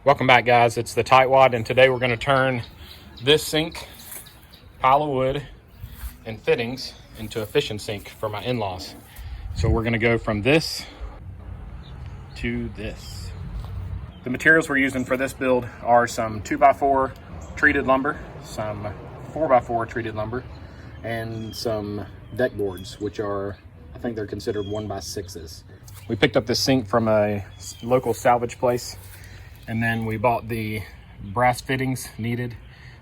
Welcome back, guys. It's the TightWad, and today we're going to turn this sink, pile of wood, and fittings into a fishing sink for my in-laws. So we're going to go from this to this. The materials we're using for this build are some 2x4 treated lumber, some 4x4 treated lumber, and some deck boards, which are, I think they're considered 1x6s. We picked up this sink from a local salvage place, and then we bought the brass fittings needed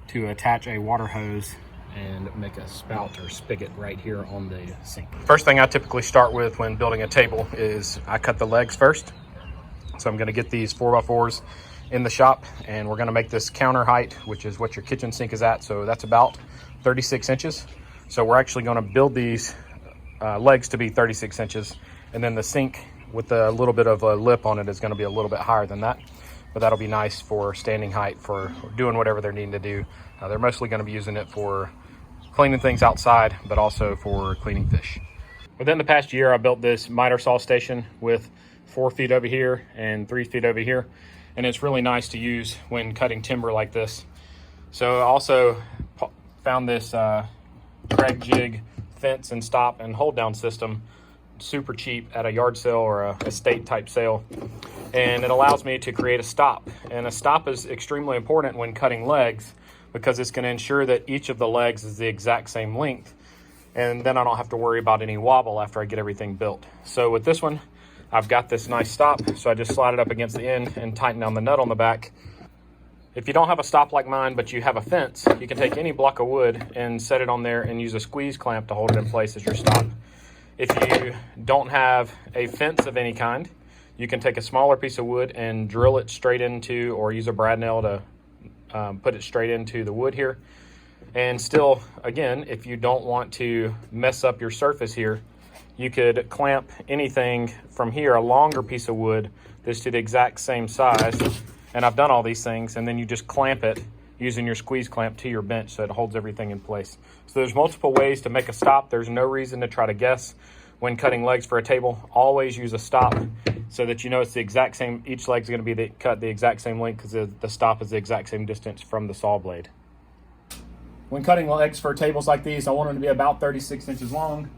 to attach a water hose and make a spout or spigot right here on the sink. First thing I typically start with when building a table is I cut the legs first. So I'm gonna get these 4x4s in the shop, and we're gonna make this counter height, which is what your kitchen sink is at. So that's about 36 inches. So we're actually gonna build these legs to be 36 inches. And then the sink with a little bit of a lip on it is gonna be a little bit higher than that. But that'll be nice for standing height for doing whatever they're needing to do. They're mostly gonna be using it for cleaning things outside, but also for cleaning fish. Within the past year, I built this miter saw station with 4 feet over here and 3 feet over here. And it's really nice to use when cutting timber like this. So I also found this Kreg jig fence and stop and hold down system super cheap at a yard sale or a estate type sale. And it allows me to create a stop. And a stop is extremely important when cutting legs because it's going to ensure that each of the legs is the exact same length. And then I don't have to worry about any wobble after I get everything built. So with this one, I've got this nice stop. So I just slide it up against the end and tighten down the nut on the back. If you don't have a stop like mine, but you have a fence, you can take any block of wood and set it on there and use a squeeze clamp to hold it in place as your stop. If you don't have a fence of any kind, you can take a smaller piece of wood and drill it straight into, or use a brad nail to put it straight into the wood here. And still, again, if you don't want to mess up your surface here, you could clamp anything from here, a longer piece of wood that's to the exact same size. And I've done all these things, and then you just clamp it using your squeeze clamp to your bench so it holds everything in place. So there's multiple ways to make a stop. There's no reason to try to guess when cutting legs for a table. Always use a stop so that you know it's the exact same. Each leg's going to be cut the exact same length because the stop is the exact same distance from the saw blade. When cutting legs for tables like these, I want them to be about 36 inches long.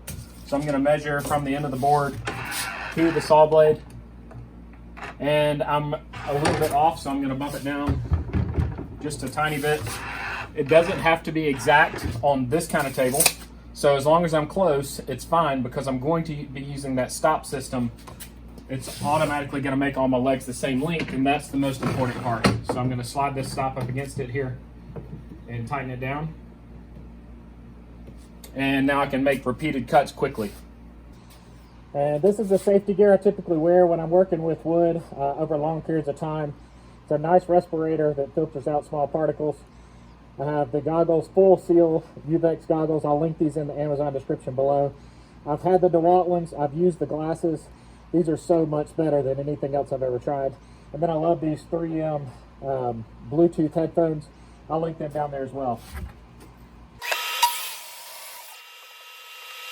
So I'm going to measure from the end of the board to the saw blade. And I'm a little bit off, so I'm going to bump it down just a tiny bit. It doesn't have to be exact on this kind of table. So as long as I'm close, it's fine because I'm going to be using that stop system. It's automatically going to make all my legs the same length, and that's the most important part. So I'm going to slide this stop up against it here and tighten it down. And now I can make repeated cuts quickly. And this is the safety gear I typically wear when I'm working with wood over long periods of time. It's a nice respirator that filters out small particles. I have the goggles, full seal UVEX goggles. I'll link these in the Amazon description below. I've had the DeWalt ones. I've used the glasses. These are so much better than anything else I've ever tried. And then I love these 3M Bluetooth headphones. I'll link them down there as well.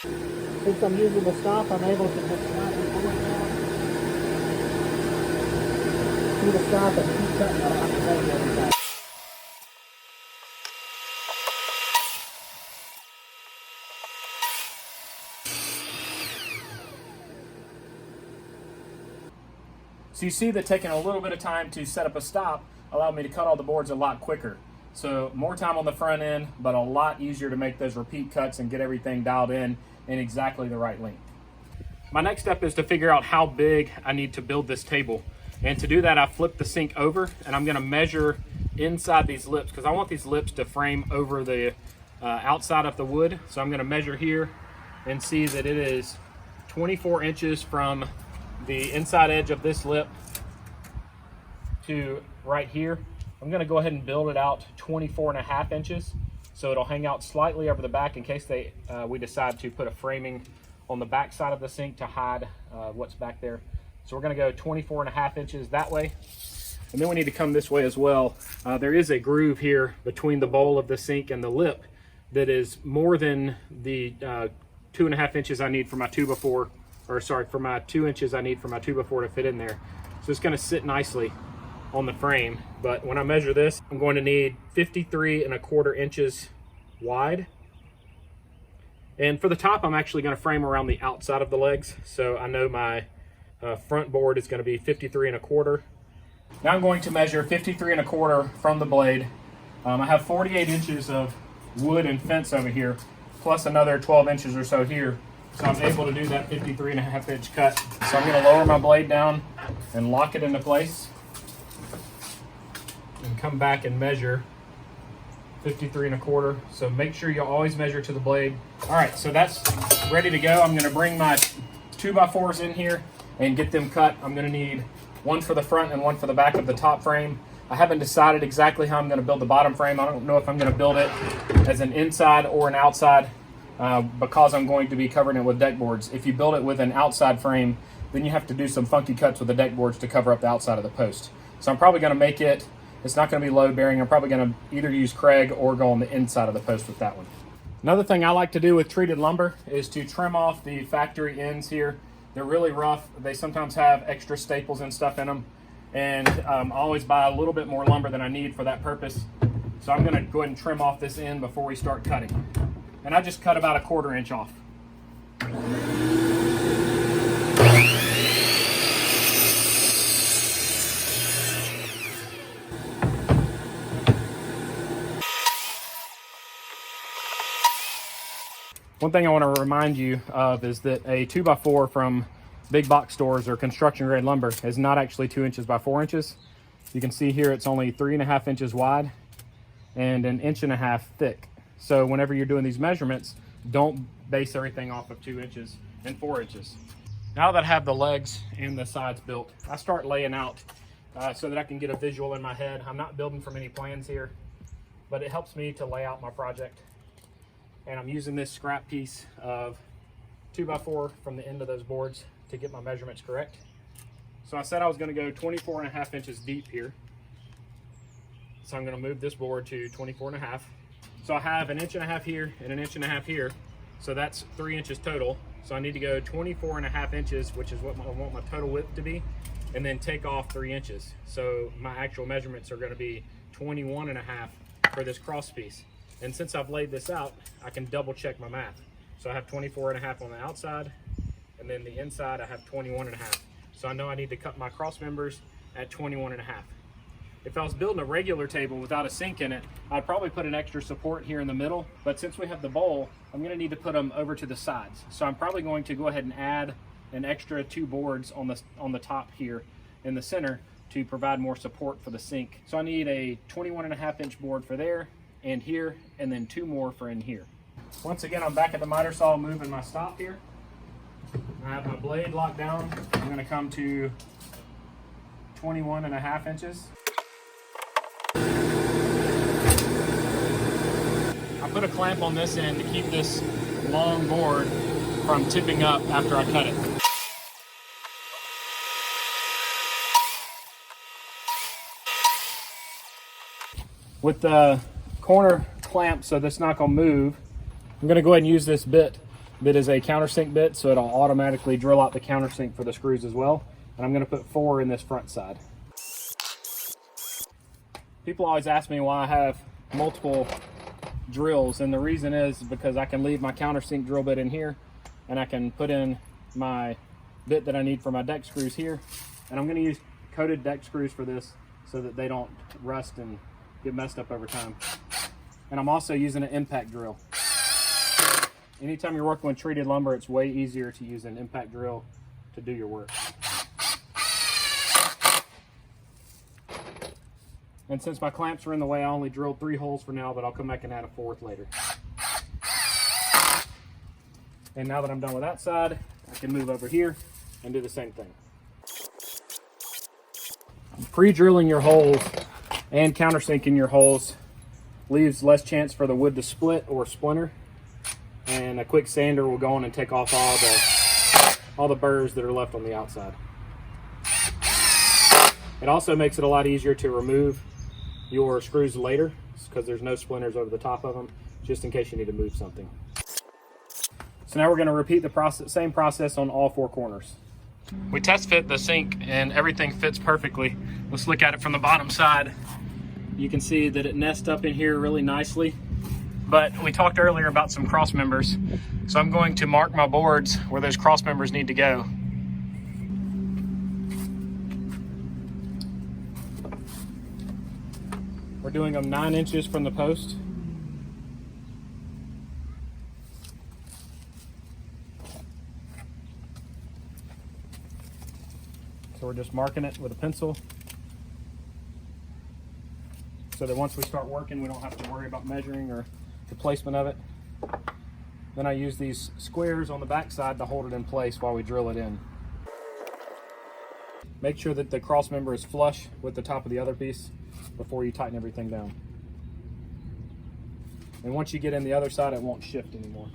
Since I'm using the stop, I'm able to just slide the board down to the stop and keep cutting. I don't have to hold every time. So you see that taking a little bit of time to set up a stop allowed me to cut all the boards a lot quicker. So more time on the front end, but a lot easier to make those repeat cuts and get everything dialed in exactly the right length. My next step is to figure out how big I need to build this table. And to do that, I flip the sink over and I'm gonna measure inside these lips because I want these lips to frame over the outside of the wood. So I'm gonna measure here and see that it is 24 inches from the inside edge of this lip to right here. I'm gonna go ahead and build it out 24.5 inches. So it'll hang out slightly over the back in case we decide to put a framing on the back side of the sink to hide what's back there. So we're gonna go 24.5 inches that way. And then we need to come this way as well. There is a groove here between the bowl of the sink and the lip that is more than the 2.5 inches I need for my 2x4, or sorry, for my 2 inches I need for my 2x4 to fit in there. So it's gonna sit nicely on the frame, but when I measure this, I'm going to need 53¼ inches wide. And for the top, I'm actually going to frame around the outside of the legs, so I know my front board is going to be 53¼ Now I'm going to measure 53¼ from the blade. I have 48 inches of wood and fence over here, plus another 12 inches or so here. So I'm able to do that 53½ inch cut. So I'm going to lower my blade down and lock it into place. And come back and measure 53¼ So make sure you always measure to the blade. All right, so that's ready to go. I'm going to bring my 2x4s in here and get them cut. I'm going to need one for the front and one for the back of the top frame. I haven't decided exactly how I'm going to build the bottom frame. I don't know if I'm going to build it as an inside or an outside because I'm going to be covering it with deck boards. If you build it with an outside frame, then you have to do some funky cuts with the deck boards to cover up the outside of the post. So I'm probably going to make it, it's not going to be load bearing. I'm probably going to either use Kreg or go on the inside of the post with that one. Another thing I like to do with treated lumber is to trim off the factory ends here. They're really rough. They sometimes have extra staples and stuff in them. And I always buy a little bit more lumber than I need for that purpose. So I'm going to go ahead and trim off this end before we start cutting. And I just cut about 1/4 inch off. One thing I want to remind you of is that a 2x4 from big box stores or construction grade lumber is not actually 2 inches by 4 inches. You can see here it's only 3½ inches wide and 1.5 inches thick. So whenever you're doing these measurements, don't base everything off of 2 inches and 4 inches. Now that I have the legs and the sides built, I start laying out so that I can get a visual in my head. I'm not building from any plans here, but it helps me to lay out my project. And I'm using this scrap piece of 2x4 from the end of those boards to get my measurements correct. So I said I was going to go 24½ inches deep here. So I'm going to move this board to 24½. So I have 1.5 inches here and 1.5 inches here. So that's 3 inches total. So I need to go 24½ inches, which is what I want my total width to be, and then take off 3 inches. So my actual measurements are going to be 21½ for this cross piece. And since I've laid this out, I can double check my math. So I have 24½ on the outside, and then the inside I have 21½. So I know I need to cut my cross members at 21½. If I was building a regular table without a sink in it, I'd probably put an extra support here in the middle. But since we have the bowl, I'm going to need to put them over to the sides. So I'm probably going to go ahead and add an extra 2 boards on the top here in the center to provide more support for the sink. So I need a 21½ inch board for there and here, and then 2 more for in here. Once again, I'm back at the miter saw moving my stop here. I have my blade locked down. I'm going to come to 21½ inches. I put a clamp on this end to keep this long board from tipping up after I cut it. With the corner clamp so that's not going to move, I'm going to go ahead and use this bit. Bit is a countersink bit, so it'll automatically drill out the countersink for the screws as well. And I'm going to put 4 in this front side. People always ask me why I have multiple drills, and the reason is because I can leave my countersink drill bit in here, and I can put in my bit that I need for my deck screws here. And I'm going to use coated deck screws for this so that they don't rust and get messed up over time. And I'm also using an impact drill. Anytime you're working with treated lumber, it's way easier to use an impact drill to do your work. And since my clamps are in the way, I only drilled 3 holes for now, but I'll come back and add a 4th later. And now that I'm done with that side, I can move over here and do the same thing. Pre-drilling your holes and countersinking your holes leaves less chance for the wood to split or splinter. And a quick sander will go on and take off all the burrs that are left on the outside. It also makes it a lot easier to remove your screws later because there's no splinters over the top of them, just in case you need to move something. So now we're going to repeat the same process on all 4 corners. We test fit the sink and everything fits perfectly. Let's look at it from the bottom side. You can see that it nests up in here really nicely. But we talked earlier about some cross members. So I'm going to mark my boards where those cross members need to go. We're doing them 9 inches from the post. So we're just marking it with a pencil so that once we start working, we don't have to worry about measuring or the placement of it. Then I use these squares on the back side to hold it in place while we drill it in. Make sure that the cross member is flush with the top of the other piece before you tighten everything down. And once you get in the other side, it won't shift anymore.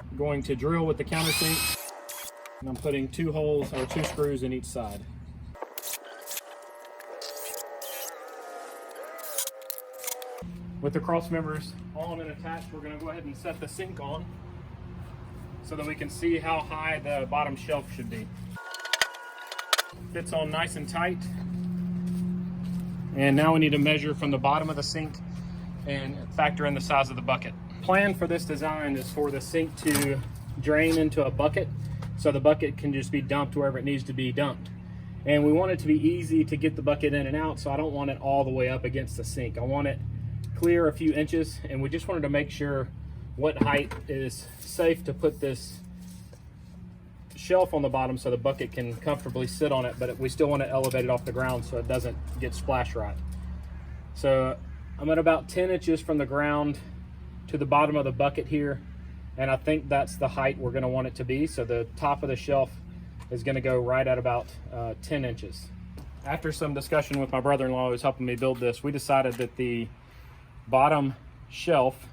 I'm going to drill with the countersink, and I'm putting 2 holes or 2 screws in each side. With the cross members on and attached, we're going to go ahead and set the sink on so that we can see how high the bottom shelf should be. Fits on nice and tight. And now we need to measure from the bottom of the sink and factor in the size of the bucket. Plan for this design is for the sink to drain into a bucket, so the bucket can just be dumped wherever it needs to be dumped. And we want it to be easy to get the bucket in and out, so I don't want it all the way up against the sink. I want it clear a few inches, and we just wanted to make sure what height is safe to put this shelf on the bottom so the bucket can comfortably sit on it, but we still want to elevate it off the ground so it doesn't get splash right. So I'm at about 10 inches from the ground to the bottom of the bucket here, and I think that's the height we're going to want it to be. So the top of the shelf is going to go right at about 10 inches. After some discussion with my brother-in-law who's helping me build this, we decided that the bottom shelf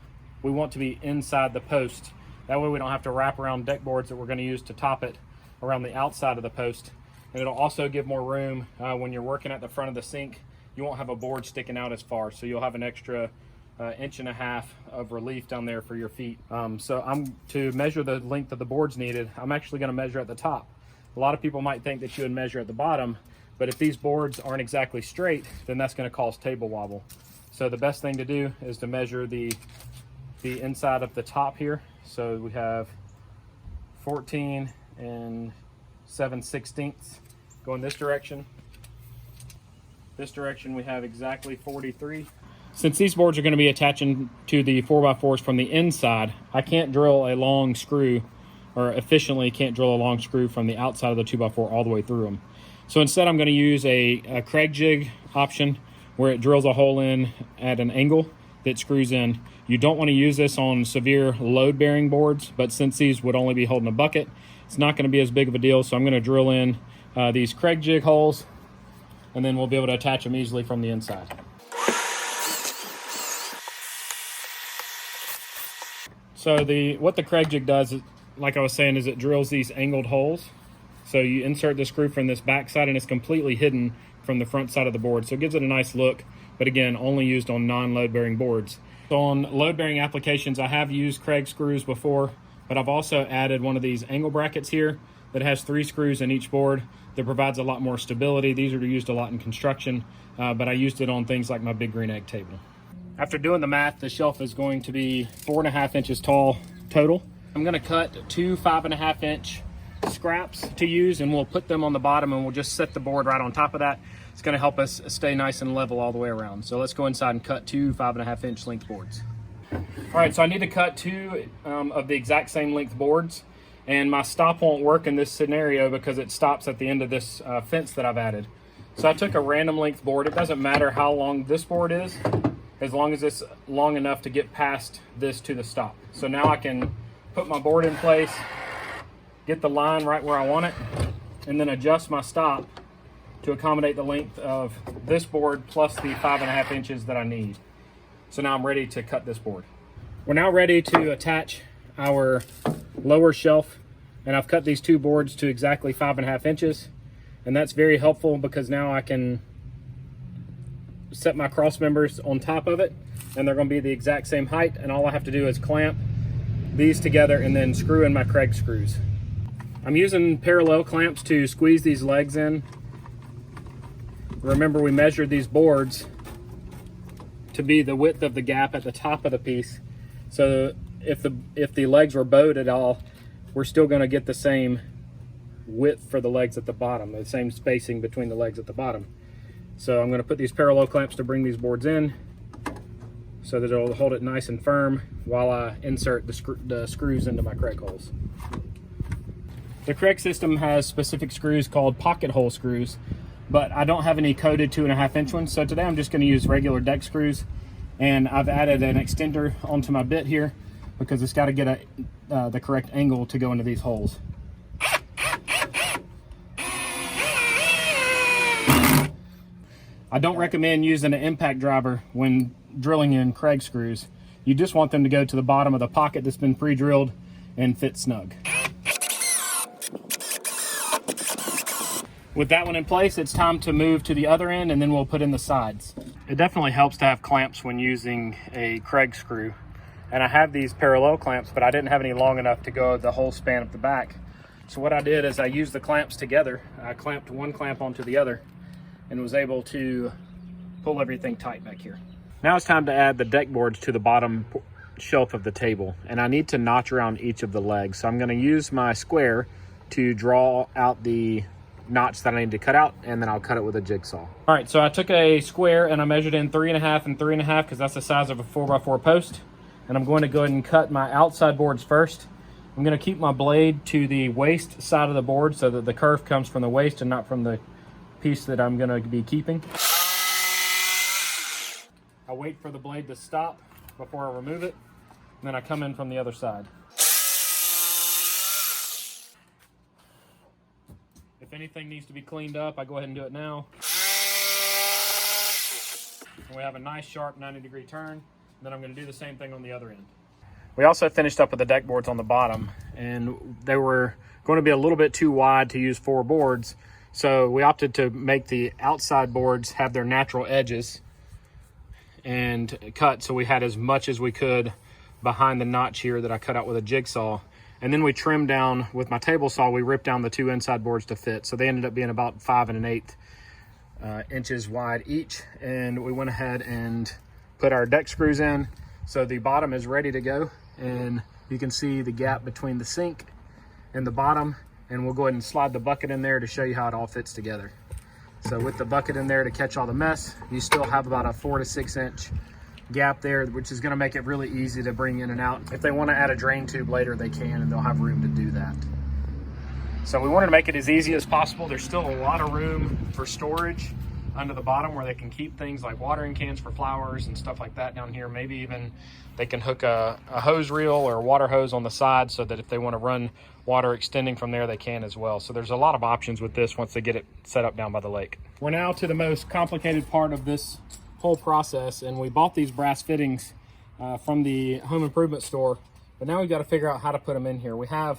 we want to be inside the post. That way we don't have to wrap around deck boards that we're going to use to top it around the outside of the post. And it'll also give more room when you're working at the front of the sink. You won't have a board sticking out as far, so you'll have an extra 1.5 inches of relief down there for your feet. So to measure the length of the boards needed, I'm actually going to measure at the top. A lot of people might think that you would measure at the bottom, but if these boards aren't exactly straight, then that's going to cause table wobble. So the best thing to do is to measure the inside of the top here. So we have 14 7/16 going this direction. This direction we have exactly 43. Since these boards are going to be attaching to the 4x4s from the inside, I can't drill a long screw, or efficiently can't drill a long screw from the outside of the 2x4 all the way through them. So instead I'm going to use a Kreg jig option where it drills a hole in at an angle that screws in. You don't want to use this on severe load bearing boards, but since these would only be holding a bucket, it's not going to be as big of a deal. So I'm going to drill in these Kreg jig holes, and then we'll be able to attach them easily from the inside. So what the Kreg jig does, like I was saying, is it drills these angled holes. So you insert the screw from this back side and it's completely hidden from the front side of the board. So it gives it a nice look, but again, only used on non-load bearing boards. So on load bearing applications, I have used Kreg screws before, but I've also added one of these angle brackets here that has 3 screws in each board that provides a lot more stability. These are used a lot in construction, but I used it on things like my big green egg table. After doing the math, the shelf is going to be 4.5 inches tall total. I'm going to cut 2 5.5 inch scraps to use, and we'll put them on the bottom, and we'll just set the board right on top of that. It's going to help us stay nice and level all the way around. So let's go inside and cut 2 5.5 inch length boards. All right, so I need to cut 2 of the exact same length boards, and my stop won't work in this scenario because it stops at the end of this fence that I've added. So I took a random length board. It doesn't matter how long this board is, as long as it's long enough to get past this to the stop. So now I can put my board in place, get the line right where I want it, and then adjust my stop to accommodate the length of this board plus the 5.5 inches that I need. So now I'm ready to cut this board. We're now ready to attach our lower shelf, and I've cut these 2 boards to exactly 5.5 inches, and that's very helpful because now I can set my cross members on top of it, and they're going to be the exact same height, and all I have to do is clamp these together and then screw in my Kreg screws. I'm using parallel clamps to squeeze these legs in. Remember, we measured these boards to be the width of the gap at the top of the piece. So if the legs were bowed at all, we're still going to get the same width for the legs at the bottom, the same spacing between the legs at the bottom. So I'm going to put these parallel clamps to bring these boards in so that it'll hold it nice and firm while I insert the screws into my Kreg holes. The Kreg system has specific screws called pocket hole screws, but I don't have any coated 2.5-inch ones. So today I'm just going to use regular deck screws, and I've added an extender onto my bit here because it's got to get the correct angle to go into these holes. I don't recommend using an impact driver when drilling in Kreg screws. You just want them to go to the bottom of the pocket that's been pre-drilled and fit snug. With that one in place, it's time to move to the other end, and then we'll put in the sides. It definitely helps to have clamps when using a Kreg screw. And I have these parallel clamps, but I didn't have any long enough to go the whole span of the back. So what I did is I used the clamps together. I clamped one clamp onto the other and was able to pull everything tight back here. Now it's time to add the deck boards to the bottom shelf of the table, and I need to notch around each of the legs. So I'm going to use my square to draw out the notch that I need to cut out, and then I'll cut it with a jigsaw. All right, so I took a square and I measured in 3.5 and 3.5 because that's the size of a 4x4 post, and I'm going to go ahead and cut my outside boards first. I'm going to keep my blade to the waist side of the board so that the curve comes from the waist and not from the piece that I'm going to be keeping. I wait for the blade to stop before I remove it, and then I come in from the other side. If anything needs to be cleaned up, I go ahead and do it now. And we have a nice sharp 90-degree turn. And then I'm going to do the same thing on the other end. We also finished up with the deck boards on the bottom, and they were going to be a little bit too wide to use 4 boards. So we opted to make the outside boards have their natural edges and cut, so we had as much as we could behind the notch here that I cut out with a jigsaw. And then we trimmed down with my table saw. We ripped down the 2 inside boards to fit, so they ended up being about 5 1/8 inches wide each. And we went ahead and put our deck screws in, so the bottom is ready to go. And you can see the gap between the sink and the bottom, and we'll go ahead and slide the bucket in there to show you how it all fits together. So with the bucket in there to catch all the mess, you still have about a 4 to 6 inch gap there, which is going to make it really easy to bring in and out. If they want to add a drain tube later, they can, and they'll have room to do that. So we wanted to make it as easy as possible. There's still a lot of room for storage under the bottom where they can keep things like watering cans for flowers and stuff like that down here. Maybe even they can hook a hose reel or a water hose on the side so that if they want to run water extending from there, they can as well. So there's a lot of options with this once they get it set up down by the lake. We're now to the most complicated part of this whole process, and we bought these brass fittings from the home improvement store, but now we've got to figure out how to put them in here. We have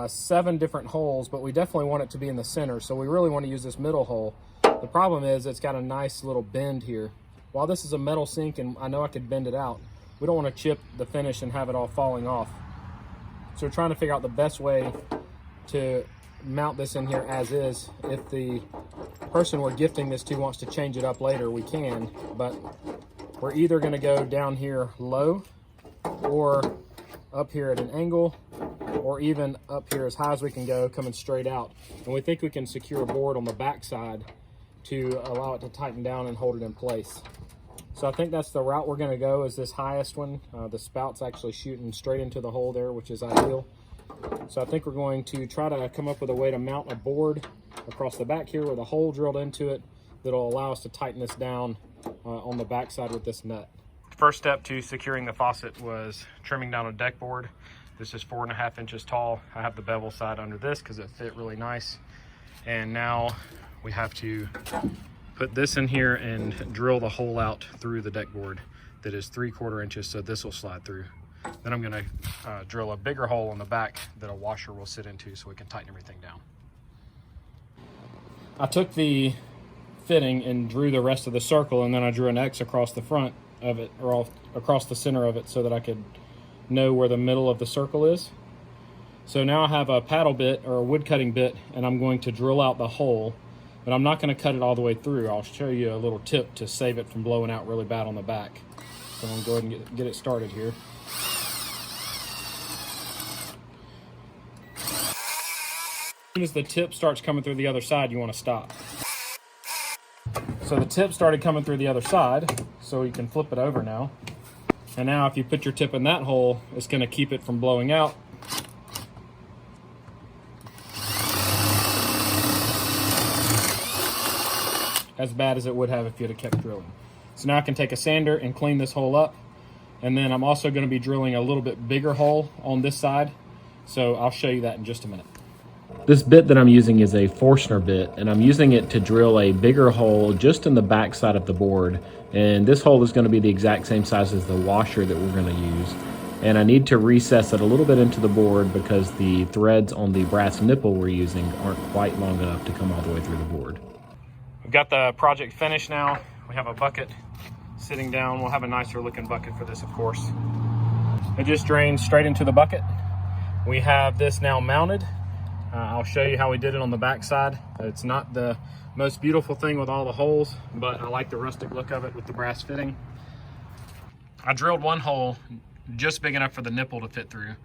7 different holes, but we definitely want it to be in the center, so we really want to use this middle hole. The problem is it's got a nice little bend here. While this is a metal sink and I know I could bend it out, we don't want to chip the finish and have it all falling off. So we're trying to figure out the best way to mount this in here as is. If the person we're gifting this to wants to change it up later, we can, but we're either going to go down here low or up here at an angle, or even up here as high as we can go, coming straight out. And we think we can secure a board on the back side to allow it to tighten down and hold it in place. So I think that's the route we're going to go, is this highest one. The spout's actually shooting straight into the hole there, which is ideal. So I think we're going to try to come up with a way to mount a board across the back here with a hole drilled into it that'll allow us to tighten this down on the back side with this nut. First step to securing the faucet was trimming down a deck board. This is 4.5 inches tall. I have the bevel side under this because it fit really nice. And now we have to put this in here and drill the hole out through the deck board that is 3/4 inches, so this will slide through. Then I'm gonna drill a bigger hole on the back that a washer will sit into so we can tighten everything down. I took the fitting and drew the rest of the circle, and then I drew an X across the front of it, or across the center of it, so that I could know where the middle of the circle is. So now I have a paddle bit or a wood cutting bit, and I'm going to drill out the hole, but I'm not going to cut it all the way through. I'll show you a little tip to save it from blowing out really bad on the back. So I'm going to go ahead and get it started here. As soon as the tip starts coming through the other side, you want to stop. So the tip started coming through the other side, so you can flip it over now. And now if you put your tip in that hole, it's going to keep it from blowing out. As bad as it would have if you'd have kept drilling. So now I can take a sander and clean this hole up. And then I'm also going to be drilling a little bit bigger hole on this side. So I'll show you that in just a minute. This bit that I'm using is a Forstner bit, and I'm using it to drill a bigger hole just in the back side of the board. And this hole is going to be the exact same size as the washer that we're going to use. And I need to recess it a little bit into the board because the threads on the brass nipple we're using aren't quite long enough to come all the way through the board. We've got the project finished now. We have a bucket sitting down. We'll have a nicer looking bucket for this, of course. It just drains straight into the bucket. We have this now mounted. I'll show you how we did it on the back side. It's not the most beautiful thing with all the holes, but I like the rustic look of it with the brass fitting. I drilled one hole just big enough for the nipple to fit through,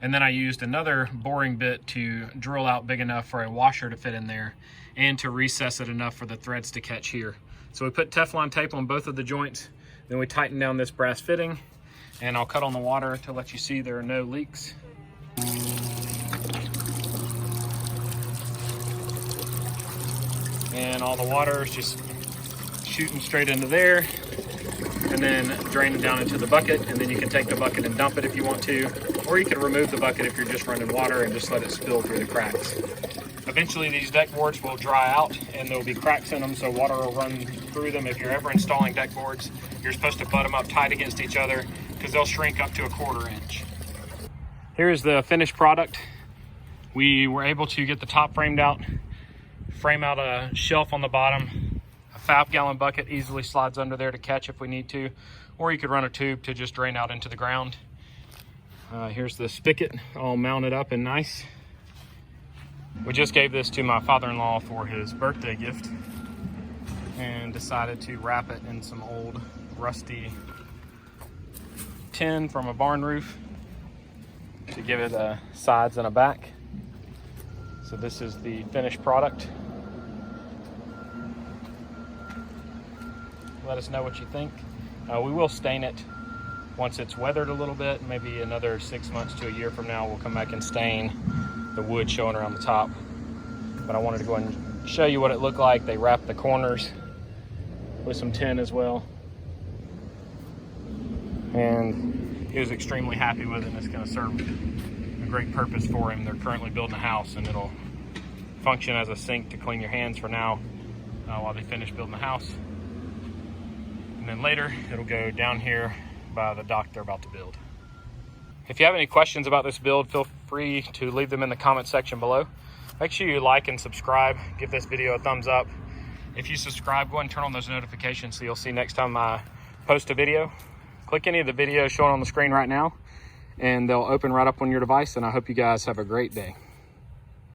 and then I used another boring bit to drill out big enough for a washer to fit in there and to recess it enough for the threads to catch here. So we put Teflon tape on both of the joints, then we tighten down this brass fitting, and I'll cut on the water to let you see there are no leaks. And all the water is just shooting straight into there and then draining down into the bucket, and then you can take the bucket and dump it if you want to, or you can remove the bucket if you're just running water and just let it spill through the cracks. Eventually these deck boards will dry out and there will be cracks in them, so water will run through them. If you're ever installing deck boards, you're supposed to butt them up tight against each other because they'll shrink up to 1/4 inch. Here's the finished product. We were able to get the top framed out, frame out a shelf on the bottom. A 5-gallon bucket easily slides under there to catch if we need to, or you could run a tube to just drain out into the ground. Here's the spigot all mounted up and nice. We just gave this to my father-in-law for his birthday gift and decided to wrap it in some old rusty tin from a barn roof to give it a sides and a back. So this is the finished product. Let us know what you think. We will stain it once it's weathered a little bit. Maybe another 6 months to a year from now, we'll come back and stain the wood showing around the top. But I wanted to go ahead and show you what it looked like. They wrapped the corners with some tin as well. And he was extremely happy with it, and it's going to serve a great purpose for him. They're currently building a house, and it'll function as a sink to clean your hands for now while they finish building the house. And then later, it'll go down here by the dock they're about to build. If you have any questions about this build, feel free to leave them in the comment section below. Make sure you like and subscribe. Give this video a thumbs up. If you subscribe, go ahead and turn on those notifications so you'll see next time I post a video. Click any of the videos showing on the screen right now, and they'll open right up on your device, and I hope you guys have a great day.